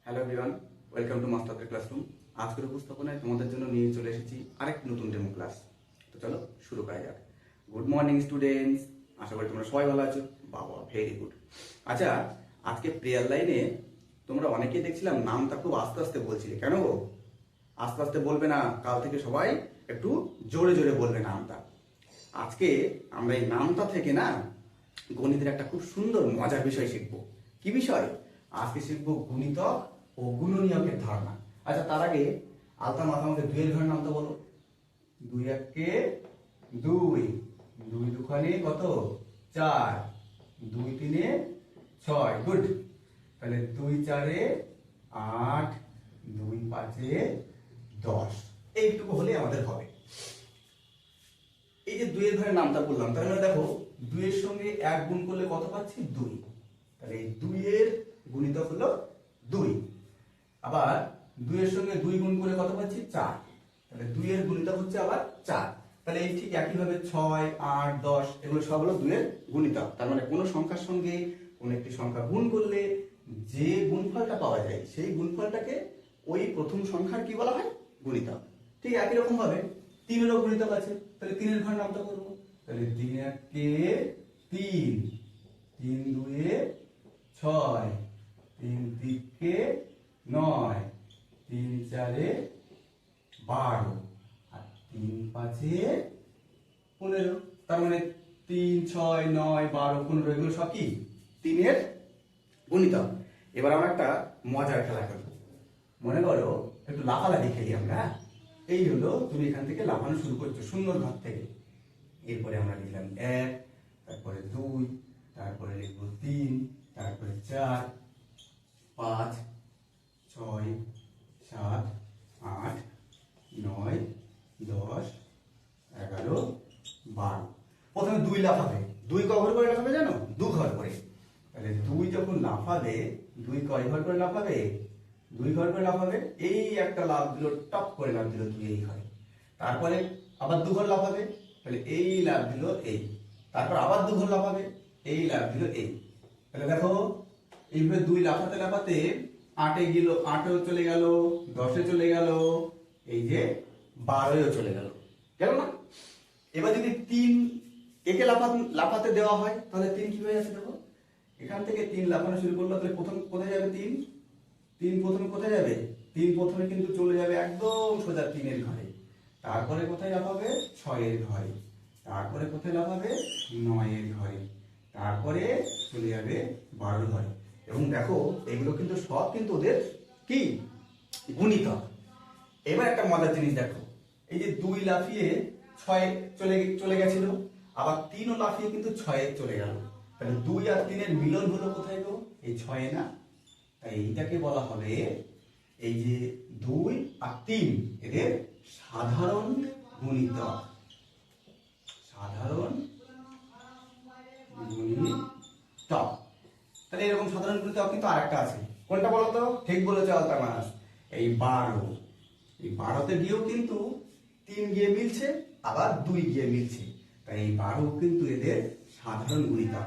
Hello everyone, welcome to master classroom. আজকের উপস্থাপনায় তোমাদের জন্য নিয়ে চলে এসেছি আরেক নতুন ডেমো ক্লাস। তো চলো শুরু করা যাক। গুড মর্নিং স্টুডেন্টস, আশা করি তোমরা সবাই ভালো আছো। বাবা, ভেরি গুড। আচ্ছা, আজকে প্রেয়ার লাইনে তোমরা অনেকেই দেখছিলাম নামটা খুব আস্তে আস্তে বলছিলে। কেন গো? আস্তে আস্তে বলবে না, কাল থেকে সবাই একটু জোরে জোরে বলবে নামটা। আজকে আমরা এই নামটা থেকে না গণিতের একটা খুব সুন্দর মজার বিষয় শিখবো। কি বিষয়? আজকে শিখবো গুণিতক ও গুণনীয়কের ধারণা। আচ্ছা, তার আগে আলতা মাথা মধ্যে দুইয়ের ঘরের নামটা বলো। দুই একে দুই, দুই দুখানে কত? 4, দুই তিনে 6। গুড। তাহলে 2 4 8, 2 5 10। এইটুকু হলে আমাদের হবে। এই যে দুইয়ের ঘরের নামটা বললাম, তার মানে দেখো দুইয়ের সঙ্গে 1 গুণ করলে কত পাচ্ছি? 2। তাহলে এই দুইয়ের গুণিতক হলো 2। আবার দুইয়ের সঙ্গে 2 গুণ করে কত পাচ্ছি? 4। তাহলে দুইয়ের গুণিতক হচ্ছে আবার 4। তাহলে এই ঠিক একইভাবে 6 8 10 এগুলো সব হলো দুইয়ের গুণিতক। তার মানে কোনো সংখ্যার সঙ্গে কোন একটি সংখ্যা গুণ করলে যে গুণফলটা পাওয়া যায় সেই গুণফলটাকে ওই প্রথম সংখ্যার কি বলা হয়? গুণিতক। ঠিক একই রকম ভাবে 3-এরও গুণিতক আছে। তাহলে 3-এর ঘরের নামটা করবো। তাহলে 3 একে 3, 3 দুয়ে 6, 3 তিকে 9, 3 4 12 আর 3 5 15। তার মানে 3 6 9 12 15 এগুলো সব কি 3-এর গুণিতক। এবার আমরা একটা মজার খেলা করব। মনে করো একটু লাফালাফি খেলি আমরা। এই হলো, তুমি এখান থেকে লাফানো শুরু করছো সুন্দর ঘর থেকে। এরপরে আমরা লিখলাম 1, তারপরে 2, তারপরে লিখবো 3, তারপরে 4 5 6 7 8 9 10 11 12। প্রথমে 2 লাফাবে। 2 কয় ঘর করে লাফাবে জানো? 2 ঘর করে। তাহলে 2 যখন লাফাবে, 2 কয় ঘর করে লাফাবে? 2 ঘর করে লাফাবে। এই একটা লাফ দিল, টপ করে লাফ দিল 2 এই ঘরে। তারপরে আবার 2 ঘর লাফাবে। তাহলে এই লাফ দিল এই। তারপর আবার 2 ঘর লাফাবে। এই লাফ দিল এই। তাহলে দেখো এইভাবে 2 লাফাতে লাফাতে 8-এ গেল, 8-এও চলে গেল, 10-এ চলে গেল, এই যে 12-এও চলে গেল। গেল না? এবার যদি 3 একে লাফাতে দেওয়া হয় তাহলে 3 কি হয়ে যাচ্ছে দেখো। এখান থেকে 3 লাফানো শুরু করলো, তাহলে প্রথম কোথায় যাবে? 3 প্রথমে কোথায় যাবে? 3 প্রথমে কিন্তু চলে যাবে একদম সোজা 3-এর ঘরে। তারপরে কোথায় লাফাবে? 6-এর ঘরে। তারপরে কোথায় লাফাবে? 9-এর ঘরে। তারপরে চলে যাবে 12-এর ঘরে। এবং দেখো এগুলো কিন্তু সব কিন্তু ওদের কি গুণিতক। এবার একটা মজার জিনিস দেখো, এই যে 2 লাফিয়ে 6 চলে গেছিল, আবার 3ও লাফিয়ে কিন্তু 6-এ চলে গেল। তাহলে 2 আর 3-এর মিলন হলো কোথায় গো? এই 6-এ না? তাই এইটাকে বলা হবে, এই যে 2 আর 3 এদের সাধারণ গুণিতক। সাধারণ গুণিতক। তাহলে এরকম সাধারণ গুণিতক কিন্তু আরেকটা আছে। কোনটা বলো তো? ঠিক বলেছো আলতা মাস, এই 12। এই 12তে গিয়েও কিন্তু 3 গিয়ে মিলছে, আবার 2 গিয়ে মিলছে। তাই এই 12 কিন্তু এদের সাধারণ গুণিতক।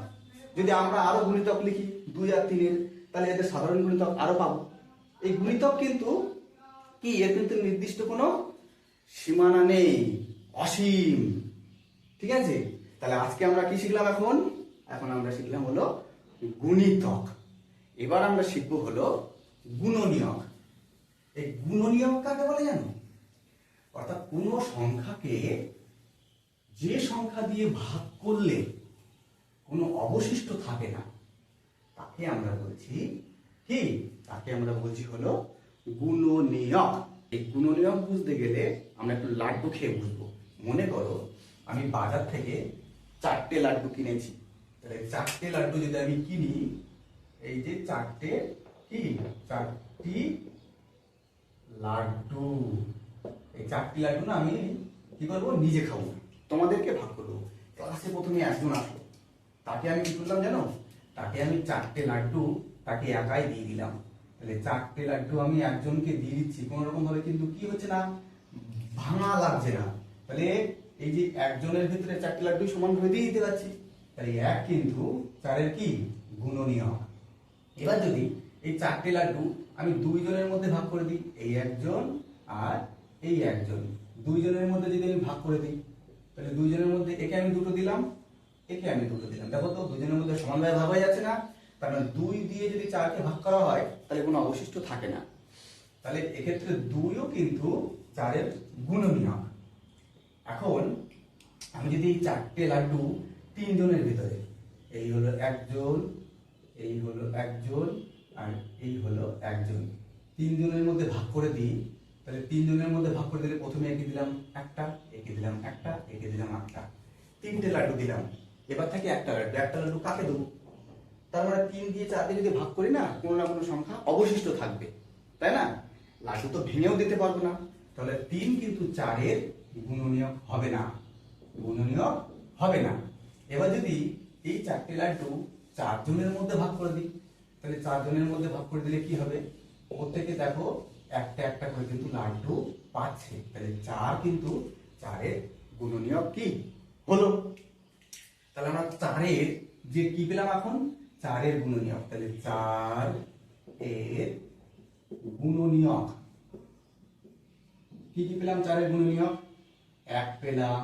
যদি আমরা আরো গুণিতক লিখি 2 আর 3-এর, তাহলে এদের সাধারণ গুণিতক আরো পাবো। এই গুণিতক কিন্তু কি, এর কিন্তু নির্দিষ্ট কোনো সীমানা নেই, অসীম। ঠিক আছে? তাহলে আজকে আমরা কি শিখলাম? এখন আমরা শিখলাম হলো গুণিতক। এবার আমরা শিখবো হলো গুণনীয়ক। এই গুণনীয়ক কাকে বলে জানো? অর্থাৎ কোনো সংখ্যাকে যে সংখ্যা দিয়ে ভাগ করলে কোনো অবশিষ্ট থাকে না তাকে আমরা বলছি কি? তাকে আমরা বলছি হলো গুণনীয়ক। এই গুণনীয়ক বুঝতে গেলে আমরা একটু লাড্ডু খেয়ে বুঝবো। মনে করো আমি বাজার থেকে 4টে লাড্ডু কিনেছি। তাহলে 4টে লাড্ডু যদি আমি কিনি, এই যে 4টে কি 4টি লাড্ডু, এই 4টি লাড্ডু না আমি কি করবো? নিজে খাবো, তোমাদেরকে ভাগ করবো। ক্লাসে প্রথমে একজন আসলো, তাকে আমি কি করলাম জানো? তাকে আমি 4টে লাড্ডু তাকে একাই দিয়ে দিলাম। তাহলে 4টে লাড্ডু আমি একজনকে দিয়ে দিচ্ছি, কোন রকম ভাবে কিন্তু কি হচ্ছে না, ভাঙা লাগছে না। তাহলে এই যে একজনের ভিতরে 4টে লাড্ডু সমান ভাবে দিয়ে দিতে পারছি। তাহলে 1 কিন্তু 4-এর কি গুণনীয়ক। এবার যদি এই 4টে লাড্ডু আমি দুইজনের মধ্যে ভাগ করে দিই, এই একজন আর এই একজন, দুইজনের মধ্যে যদি আমি ভাগ করে দিই তাহলে দুইজনের মধ্যে একে আমি দুটো দিলাম, একে আমি দুটো দিলাম, দেখো তো দুজনের মধ্যে সমানভাবে ভাগ হয়ে যাচ্ছে না? কারণ 2 দিয়ে যদি 4কে ভাগ করা হয় তাহলে কোনো অবশিষ্ট থাকে না। তাহলে এক্ষেত্রে 2ও কিন্তু 4-এর গুণনীয়ক। এখন আমি যদি এই 4টে লাড্ডু 3 জনের ভিতরে, এই হলো একজন, এই হলো একজন আর এই হলো একজন, 3 জনের মধ্যে ভাগ করে দিই, তাহলে 3 জনের মধ্যে ভাগ করে দিলে প্রথমে একে দিলাম একটা, একে দিলাম একটা, একে দিলাম একটা, 3টে লাড্ডু দিলাম। এবার থেকে একটা লাড্ডু কাকে দেবো? তার মানে 3 দিয়ে 4কে যদি ভাগ করি না, কোনো না কোনো সংখ্যা অবশিষ্ট থাকবে, তাই না? লাড্ডু তো ভেঙেও দিতে পারবো না, তাহলে 3 কিন্তু 4-এর গুণনীয়ক হবে না, গুণনীয়ক হবে না। এবার যদি এই 4টে লাড্ডু 4 জনের মধ্যে ভাগ করে দিই, তাহলে 4 জনের মধ্যে ভাগ করে দিলে কি হবে? প্রত্যেকে দেখো একটা একটা করে কিন্তু লাড্ডু পাচ্ছে, তাহলে 4 কিন্তু 4-এর গুণনীয়ক কি হলো? তাহলে আমরা 4-এর যে কি পেলাম এখন? 4-এর গুণনীয়ক, তাহলে 4-এর গুণনীয়ক কি কি পেলাম? 4-এর গুণনীয়ক 1 পেলাম,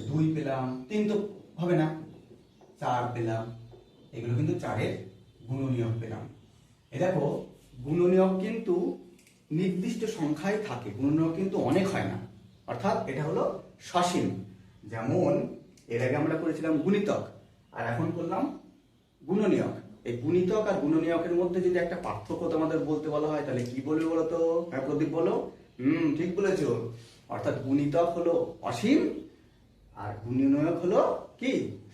2 পেলাম, 3 তো হবে না, 4 পেলাম, এগুলো কিন্তু 4-এর গুণনীয়ক পেলাম। এই দেখো গুণনীয়ক কিন্তু নির্দিষ্ট সংখ্যায় থাকে, গুণনীয়ক কিন্তু অনেক হয় না, অর্থাৎ এটা হলো সসীম। যেমন এর আগে আমরা করেছিলাম গুণিতক, আর এখন করলাম গুণনীয়ক। এই গুণিতক আর গুণনীয়কের মধ্যে যদি একটা পার্থক্য তোমাদের বলতে বলা হয় তাহলে কি বলবে বলো তো? হ্যাঁ প্রদীপ বলো। ঠিক বলেছো। অর্থাৎ গুণিতক হলো অসীম আর গুণনীয়ক হলো কি?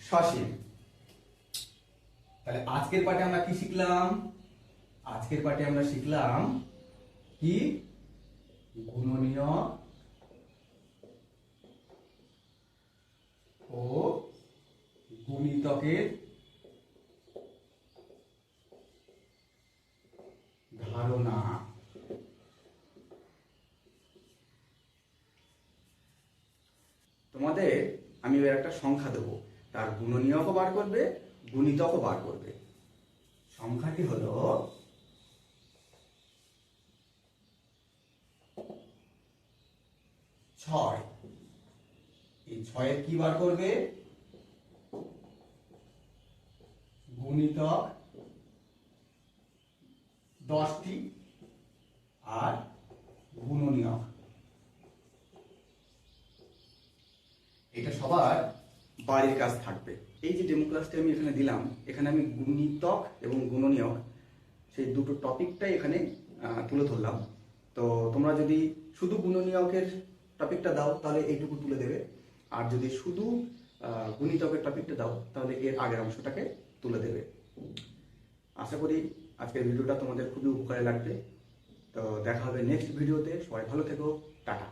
সসীম। তাহলে আজকের পাঠে আমরা কি শিখলাম? আজকের পাঠে আমরা শিখলাম কি? গুণনীয়ক ও গুণিতকের ধারণা। তোমাদের আমি এবার একটা সংখ্যা দেবো, তার গুণনীয়কও বার করবে, গুণিতকও বার করবে। সংখ্যাটি হলো 6। এই 6-এর কি বার করবে? গুণিতক 10টি আর গুণনীয়ক। এটা সবার বাড়ির কাজ থাকবে। এই যে ডেমো ক্লাসটা আমি এখানে দিলাম, এখানে আমি গুণিতক এবং গুণনীয়ক সেই দুটো টপিকটাই এখানে তুলে ধরলাম। তো তোমরা যদি শুধু গুণনীয়কের টপিকটা দাও তাহলে এইটুকু তুলে দেবে, আর যদি শুধু গুণিতকের টপিকটা দাও তাহলে এর আগের অংশটাকে তুলে দেবে। আশা করি আজকের ভিডিওটা তোমাদের খুবই উপকারে লাগবে। তো দেখা হবে নেক্সট ভিডিওতে। সবাই ভালো থেকো, টাটা।